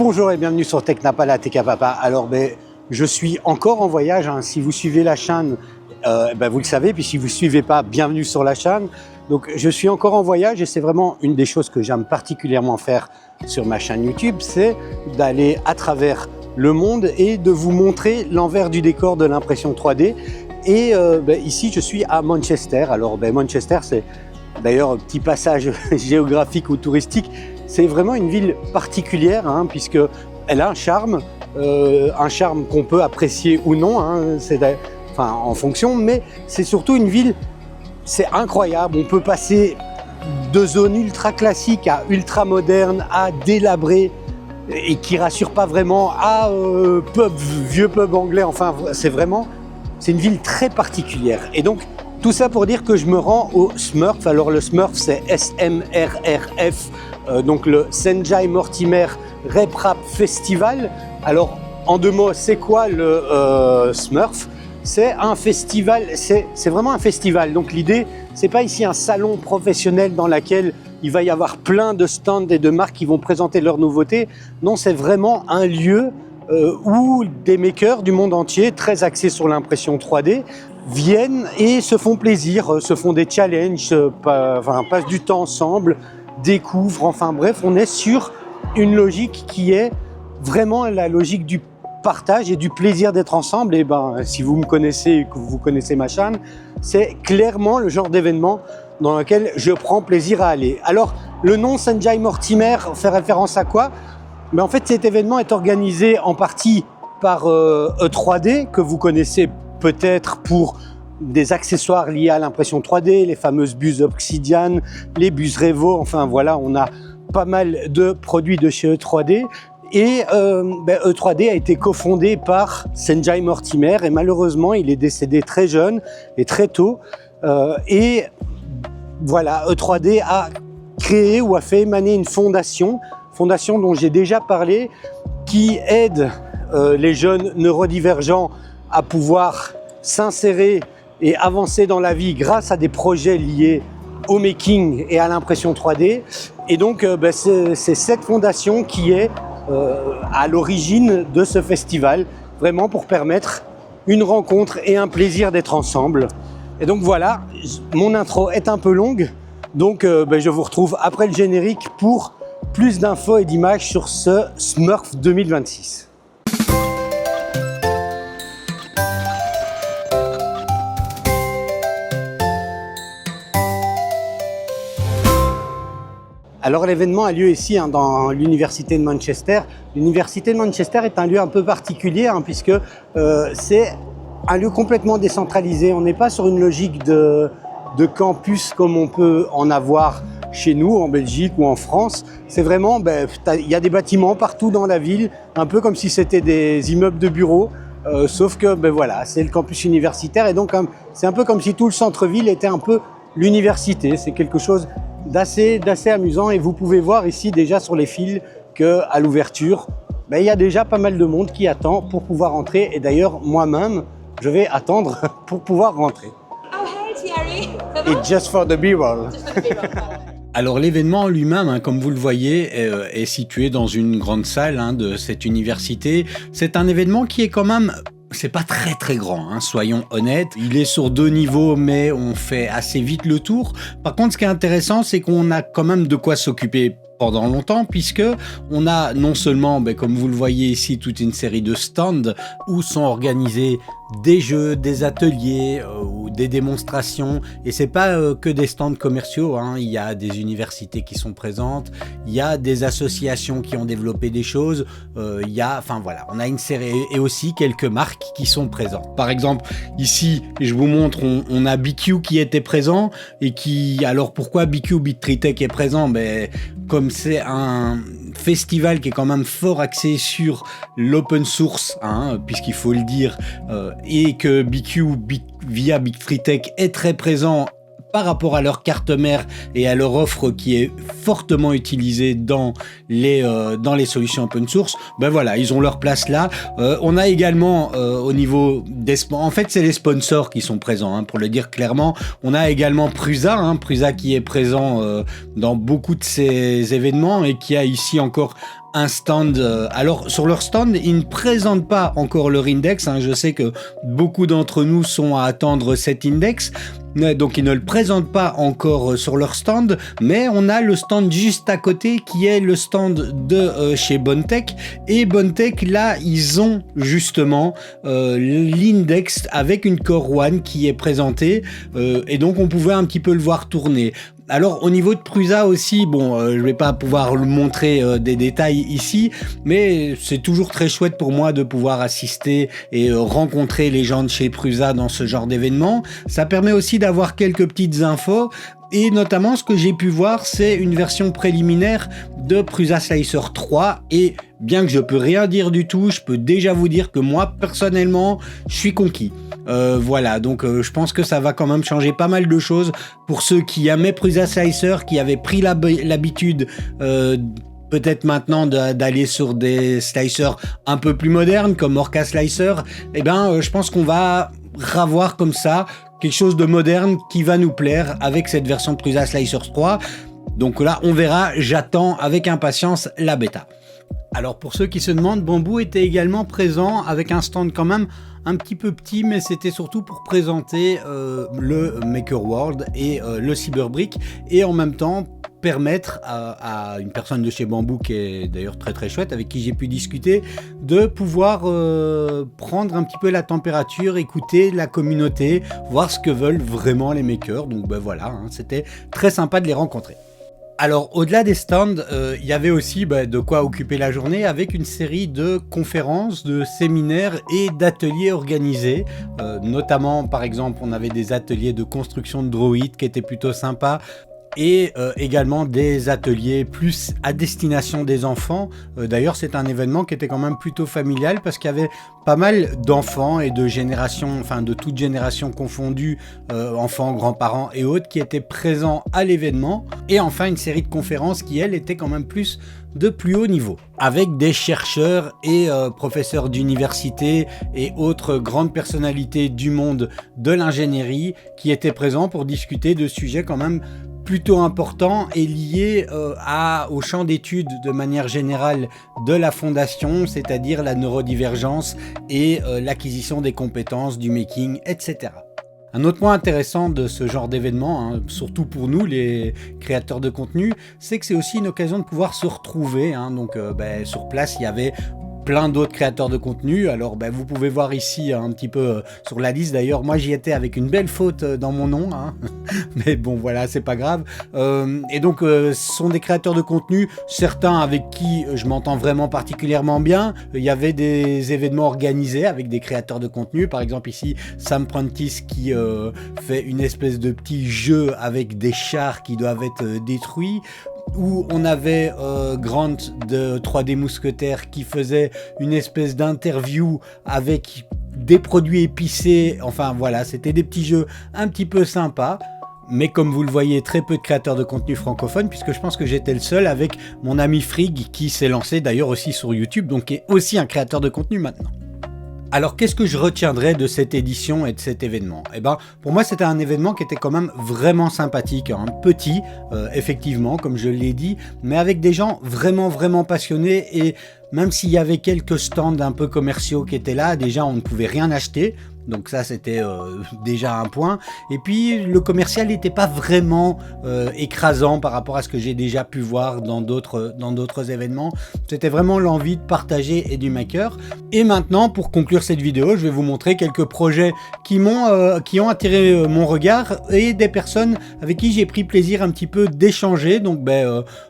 Bonjour et bienvenue sur Technapa, la Tech à Papa. Alors, je suis encore en voyage. Si vous suivez la chaîne, vous le savez. Puis si vous ne suivez pas, bienvenue sur la chaîne. Donc, je suis encore en voyage et c'est vraiment une des choses que j'aime particulièrement faire sur ma chaîne YouTube, c'est d'aller à travers le monde et de vous montrer l'envers du décor de l'impression 3D. Et ici, je suis à Manchester. Alors, Manchester, c'est d'ailleurs un petit passage géographique ou touristique. C'est vraiment une ville particulière, puisqu'elle a un charme qu'on peut apprécier ou non, en fonction, mais c'est surtout une ville, c'est incroyable. On peut passer de zones ultra classiques à ultra modernes, à délabrées et qui rassure pas vraiment, à vieux pub anglais. C'est une ville très particulière. Et donc, tout ça pour dire que je me rends au Smurf. Alors le Smurf, c'est SMRRF, donc le Sanjay Mortimer Rap Rap Festival. Alors, en deux mots, c'est quoi le Smurf? C'est un festival, c'est vraiment un festival. Donc l'idée, c'est pas ici un salon professionnel dans lequel il va y avoir plein de stands et de marques qui vont présenter leurs nouveautés. Non, c'est vraiment un lieu où des makers du monde entier, très axés sur l'impression 3D, viennent et se font plaisir, se font des challenges, passent du temps ensemble, découvrent, on est sur une logique qui est vraiment la logique du partage et du plaisir d'être ensemble. Et si vous me connaissez et que vous connaissez ma chaîne, c'est clairement le genre d'événement dans lequel je prends plaisir à aller. Alors, le nom Sanjay Mortimer fait référence à quoi? En fait, cet événement est organisé en partie par E3D, que vous connaissez peut-être pour des accessoires liés à l'impression 3D, les fameuses buses Obsidian, les buses Revo, on a pas mal de produits de chez E3D. Et E3D a été cofondé par Sanjay Mortimer et malheureusement, il est décédé très jeune et très tôt. E3D a créé ou a fait émaner une fondation dont j'ai déjà parlé, qui aide les jeunes neurodivergents à pouvoir s'insérer et avancer dans la vie grâce à des projets liés au making et à l'impression 3D. Et donc, c'est cette fondation qui est à l'origine de ce festival, vraiment pour permettre une rencontre et un plaisir d'être ensemble. Et donc voilà, mon intro est un peu longue, donc je vous retrouve après le générique pour plus d'infos et d'images sur ce Smurf 2026. Alors l'événement a lieu ici dans l'université de Manchester. L'université de Manchester est un lieu un peu particulier puisque c'est un lieu complètement décentralisé. On n'est pas sur une logique de campus comme on peut en avoir chez nous, en Belgique ou en France. C'est vraiment, il y a des bâtiments partout dans la ville, un peu comme si c'était des immeubles de bureaux, sauf que c'est le campus universitaire et donc c'est un peu comme si tout le centre-ville était un peu l'université. C'est quelque chose d'assez amusant et vous pouvez voir ici déjà sur les fils qu'à l'ouverture, il y a déjà pas mal de monde qui attend pour pouvoir entrer et d'ailleurs moi-même je vais attendre pour pouvoir rentrer. Oh hey Thierry. It's just for the B-roll. Alors l'événement lui-même, comme vous le voyez, est situé dans une grande salle de cette université. C'est un événement qui est quand même... C'est pas très très grand, soyons honnêtes. Il est sur 2 niveaux, mais on fait assez vite le tour. Par contre, ce qui est intéressant, c'est qu'on a quand même de quoi s'occuper pendant longtemps, puisque on a non seulement, comme vous le voyez ici, toute une série de stands où sont organisés des jeux, des ateliers ou des démonstrations. Et c'est pas que des stands commerciaux, il y a des universités qui sont présentes, il y a des associations qui ont développé des choses, on a une série et aussi quelques marques qui sont présentes. Par exemple, ici, je vous montre, on a BQ qui était présent et alors pourquoi BQ Bit3Tech est présent? Comme c'est un festival qui est quand même fort axé sur l'open source, puisqu'il faut le dire, et que BQ via Bit3Tech est très présent par rapport à leur carte mère et à leur offre qui est fortement utilisée dans les solutions open source, ils ont leur place là. On a également au niveau des... En fait, c'est les sponsors qui sont présents, pour le dire clairement. On a également Prusa qui est présent dans beaucoup de ces événements et qui a ici encore un stand. Alors sur leur stand, ils ne présentent pas encore leur index. Je sais que beaucoup d'entre nous sont à attendre cet index. Donc ils ne le présentent pas encore sur leur stand, mais on a le stand juste à côté qui est le stand de chez Bontech. Et Bontech, là, ils ont justement l'index avec une Core One qui est présentée, et donc on pouvait un petit peu le voir tourner. Alors au niveau de Prusa aussi, bon, je vais pas pouvoir le montrer des détails ici, mais c'est toujours très chouette pour moi de pouvoir assister et rencontrer les gens de chez Prusa dans ce genre d'événement. Ça permet aussi d'avoir quelques petites infos. Et notamment, ce que j'ai pu voir, c'est une version préliminaire de Prusa Slicer 3. Et bien que je peux rien dire du tout, je peux déjà vous dire que moi, personnellement, je suis conquis. Voilà, donc je pense que ça va quand même changer pas mal de choses pour ceux qui aimaient Prusa Slicer, qui avaient pris l'habitude peut-être maintenant d'aller sur des slicers un peu plus modernes comme Orca Slicer. Eh ben, je pense qu'on va revoir comme ça quelque chose de moderne qui va nous plaire avec cette version de Prusa Slicer 3. Donc là, on verra, j'attends avec impatience la bêta. Alors pour ceux qui se demandent, Bamboo était également présent avec un stand quand même un petit peu petit, mais c'était surtout pour présenter le Maker World et le Cyberbrick, et en même temps permettre à une personne de chez Bamboo, qui est d'ailleurs très très chouette, avec qui j'ai pu discuter, de pouvoir prendre un petit peu la température, écouter la communauté, voir ce que veulent vraiment les makers. Donc ben voilà, c'était très sympa de les rencontrer. Alors au-delà des stands, il y avait aussi de quoi occuper la journée avec une série de conférences, de séminaires et d'ateliers organisés. Notamment par exemple, on avait des ateliers de construction de droïdes qui étaient plutôt sympas. Et également des ateliers plus à destination des enfants. D'ailleurs, c'est un événement qui était quand même plutôt familial parce qu'il y avait pas mal d'enfants et de générations, enfin de toutes générations confondues, enfants, grands-parents et autres, qui étaient présents à l'événement. Et enfin, une série de conférences qui, elles, étaient quand même plus de plus haut niveau, avec des chercheurs et professeurs d'université et autres grandes personnalités du monde de l'ingénierie qui étaient présents pour discuter de sujets quand même plutôt important et lié au champ d'études de manière générale de la fondation, c'est-à-dire la neurodivergence et l'acquisition des compétences, du making, etc. Un autre point intéressant de ce genre d'événement, surtout pour nous les créateurs de contenu, c'est que c'est aussi une occasion de pouvoir se retrouver. Donc sur place, il y avait plein d'autres créateurs de contenu. Alors vous pouvez voir ici un petit peu sur la liste. D'ailleurs, moi j'y étais avec une belle faute dans mon nom, mais bon voilà, c'est pas grave. Et donc ce sont des créateurs de contenu, certains avec qui je m'entends vraiment particulièrement bien. Il y avait des événements organisés avec des créateurs de contenu, par exemple ici Sam Prentice qui fait une espèce de petit jeu avec des chars qui doivent être détruits, où on avait Grant de 3D Mousquetaires qui faisait une espèce d'interview avec des produits épicés. Enfin voilà, c'était des petits jeux un petit peu sympas. Mais comme vous le voyez, très peu de créateurs de contenu francophones, puisque je pense que j'étais le seul avec mon ami Frig qui s'est lancé d'ailleurs aussi sur YouTube, donc qui est aussi un créateur de contenu maintenant. Alors qu'est-ce que je retiendrai de cette édition et de cet événement ? Pour moi c'était un événement qui était quand même vraiment sympathique, petit effectivement comme je l'ai dit, mais avec des gens vraiment passionnés, et même s'il y avait quelques stands un peu commerciaux qui étaient là, déjà on ne pouvait rien acheter. Donc ça c'était déjà un point. Et puis le commercial n'était pas vraiment écrasant par rapport à ce que j'ai déjà pu voir dans d'autres événements. C'était vraiment l'envie de partager et du maker. Et maintenant, pour conclure cette vidéo, je vais vous montrer quelques projets qui ont attiré mon regard et des personnes avec qui j'ai pris plaisir un petit peu d'échanger. Donc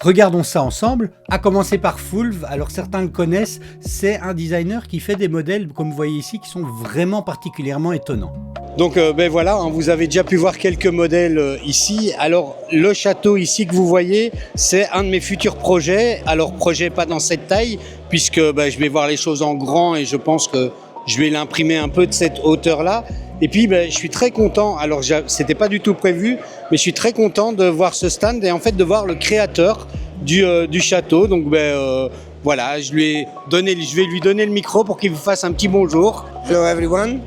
regardons ça ensemble. À commencer par Fulv. Alors certains le connaissent, c'est un designer qui fait des modèles comme vous voyez ici qui sont vraiment particulièrement étonnant. Donc voilà, vous avez déjà pu voir quelques modèles ici. Alors le château ici que vous voyez, c'est un de mes futurs projets. Alors projet pas dans cette taille, puisque je vais voir les choses en grand et je pense que je vais l'imprimer un peu de cette hauteur-là. Et puis je suis très content, alors c'était pas du tout prévu, mais je suis très content de voir ce stand et en fait de voir le créateur du château. Donc voilà, je vais lui donner le micro pour qu'il vous fasse un petit bonjour. Hello everyone,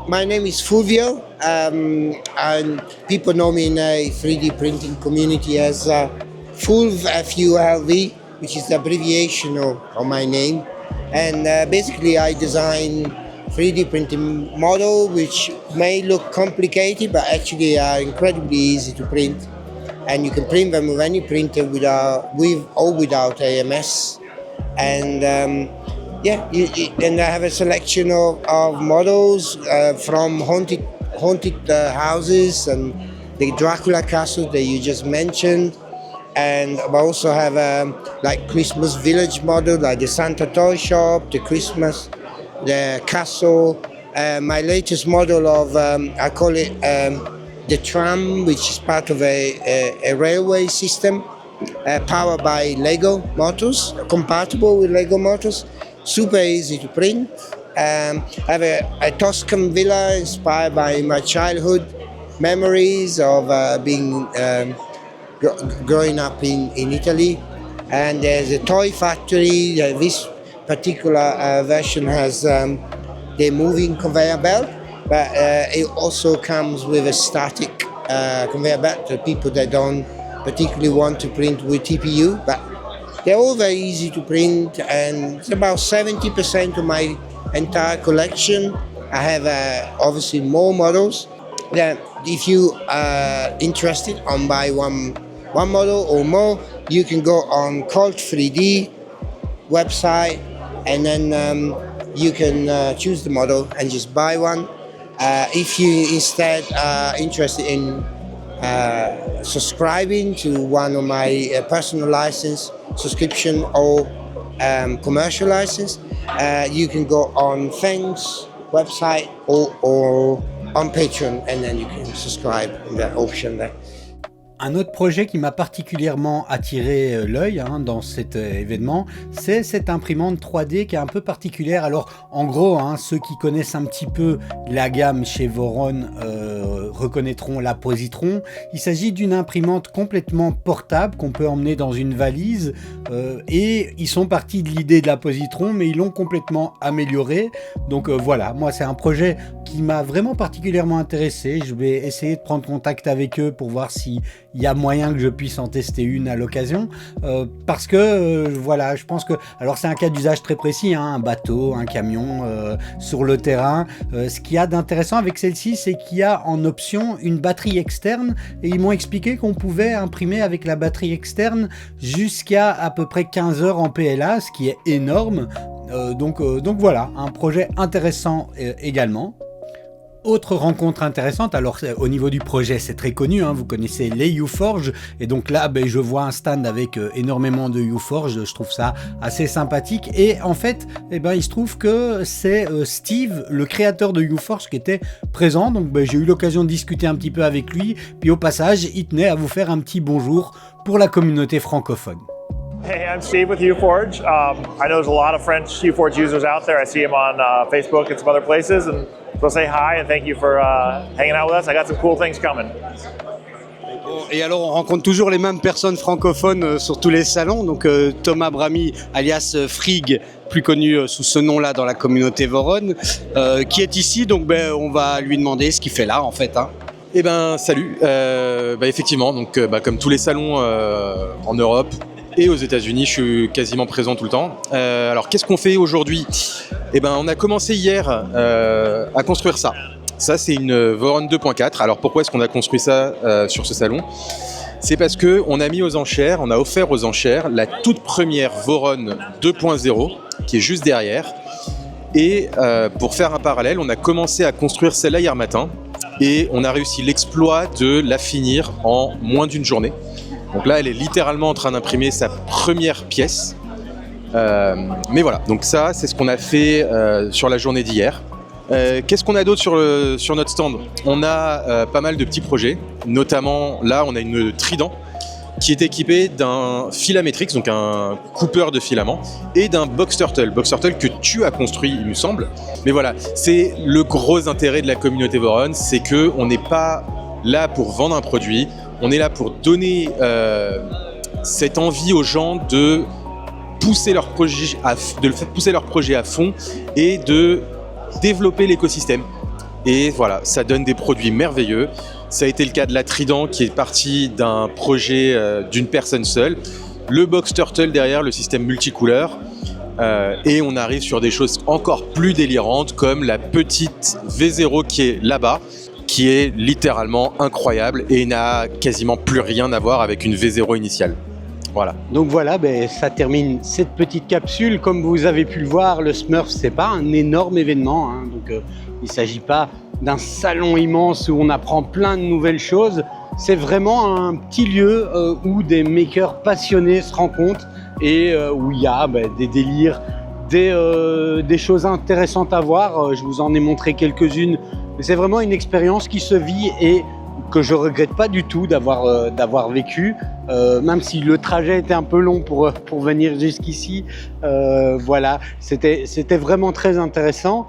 my name is Fulvio, and people know me in a 3D printing community as Fulv, Fulv. which is the abbreviation of my name. And basically I design 3D printing model, which may look complicated, but actually are incredibly easy to print. And you can print them with any printer with or without AMS. And and I have a selection of models from haunted houses and the Dracula castle that you just mentioned. And I also have like Christmas village model, like the Santa Toy Shop, the Christmas, the castle. My latest model of, I call it the tram, which is part of a railway system, powered by Lego motors, compatible with Lego motors, super easy to print. I have a Tuscan villa inspired by my childhood memories of being growing up in Italy. And there's a toy factory. This particular version has the moving conveyor belt, but it also comes with a static conveyor belt for people that don't particularly want to print with TPU. But they're all very easy to print, and it's about 70% of my entire collection. I have obviously more models. That if you are interested on buy one model or more, you can go on Cult 3D website, and then you can choose the model and just buy one. If you instead are interested in subscribing to one of my personal license subscription or commercial license, you can go on Thanks website or on Patreon, and then you can subscribe in that option there. Un autre projet qui m'a particulièrement attiré l'œil dans cet événement, c'est cette imprimante 3D qui est un peu particulière. Alors en gros, ceux qui connaissent un petit peu la gamme chez Voron reconnaîtront la Positron. Il s'agit d'une imprimante complètement portable qu'on peut emmener dans une valise et ils sont partis de l'idée de la Positron, mais ils l'ont complètement améliorée. Donc voilà, moi c'est un projet qui m'a vraiment particulièrement intéressé. Je vais essayer de prendre contact avec eux pour voir si il y a moyen que je puisse en tester une à l'occasion, parce que voilà, je pense que, alors c'est un cas d'usage très précis, un bateau, un camion sur le terrain. Ce qu'il y a d'intéressant avec celle-ci, c'est qu'il y a en option une batterie externe, et ils m'ont expliqué qu'on pouvait imprimer avec la batterie externe jusqu'à à peu près 15 heures en PLA, ce qui est énorme. Donc voilà, un projet intéressant également. Autre rencontre intéressante, alors au niveau du projet c'est très connu, vous connaissez les UForge, et donc là je vois un stand avec énormément de UForge, je trouve ça assez sympathique, et en fait il se trouve que c'est Steve, le créateur de UForge, qui était présent, donc j'ai eu l'occasion de discuter un petit peu avec lui, puis au passage il tenait à vous faire un petit bonjour pour la communauté francophone. Hey, I'm Steve with UForge. I know there's a lot of French UForge users out there. I see them on Facebook and some other places, and so say hi and thank you for hanging out with us. I got some cool things coming. Et alors on rencontre toujours les mêmes personnes francophones sur tous les salons, donc Thomas Bramy alias Frig, plus connu sous ce nom-là dans la communauté Voron, qui est ici, donc on va lui demander ce qu'il fait là en fait. Eh ben salut, effectivement, donc comme tous les salons en Europe et aux États-Unis, je suis quasiment présent tout le temps. Alors qu'est-ce qu'on fait aujourd'hui ? On a commencé hier à construire ça. Ça, c'est une Voron 2.4. Alors pourquoi est-ce qu'on a construit ça sur ce salon ? C'est parce qu'on a mis aux enchères, on a offert aux enchères la toute première Voron 2.0 qui est juste derrière. Et pour faire un parallèle, on a commencé à construire celle-là hier matin et on a réussi l'exploit de la finir en moins d'une journée. Donc là, elle est littéralement en train d'imprimer sa première pièce. Mais voilà, donc ça, c'est ce qu'on a fait sur la journée d'hier. Qu'est-ce qu'on a d'autre sur notre stand ? On a pas mal de petits projets, notamment là, on a une Trident qui est équipée d'un Filametrix, donc un coupeur de filaments, et d'un Box Turtle que tu as construit, il me semble. Mais voilà, c'est le gros intérêt de la communauté Voron, c'est qu'on n'est pas là pour vendre un produit, on est là pour donner cette envie aux gens de pousser leur projet à fond et de développer l'écosystème. Et voilà, ça donne des produits merveilleux. Ça a été le cas de la Trident qui est partie d'un projet d'une personne seule. le box turtle derrière, le système multicouleur. Et on arrive sur des choses encore plus délirantes comme la petite V0 qui est là-bas, qui est littéralement incroyable et n'a quasiment plus rien à voir avec une V0 initiale. Voilà. Donc voilà, ça termine cette petite capsule. Comme vous avez pu le voir, le Smurf, c'est pas un énorme événement, hein. Donc il ne s'agit pas d'un salon immense où on apprend plein de nouvelles choses. C'est vraiment un petit lieu où des makers passionnés se rencontrent et où il y a des délires, des choses intéressantes à voir. Je vous en ai montré quelques-unes. Mais c'est vraiment une expérience qui se vit et que je regrette pas du tout d'avoir vécu, même si le trajet était un peu long pour venir jusqu'ici. Voilà, c'était vraiment très intéressant.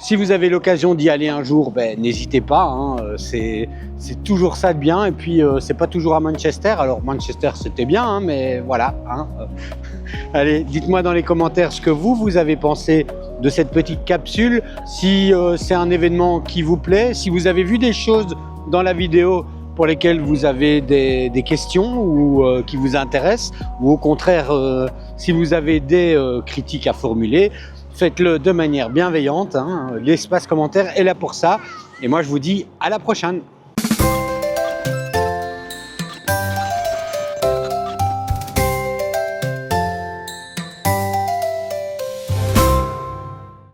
Si vous avez l'occasion d'y aller un jour, n'hésitez pas, hein, c'est toujours ça de bien. Et puis, c'est pas toujours à Manchester. Alors, Manchester, c'était bien, hein, mais voilà. Hein. Allez, dites-moi dans les commentaires ce que vous avez pensé de cette petite capsule. Si c'est un événement qui vous plaît, si vous avez vu des choses dans la vidéo pour lesquelles vous avez des questions ou qui vous intéressent, ou au contraire, si vous avez des critiques à formuler, faites-le de manière bienveillante, hein. L'espace commentaire est là pour ça. Et moi, je vous dis à la prochaine.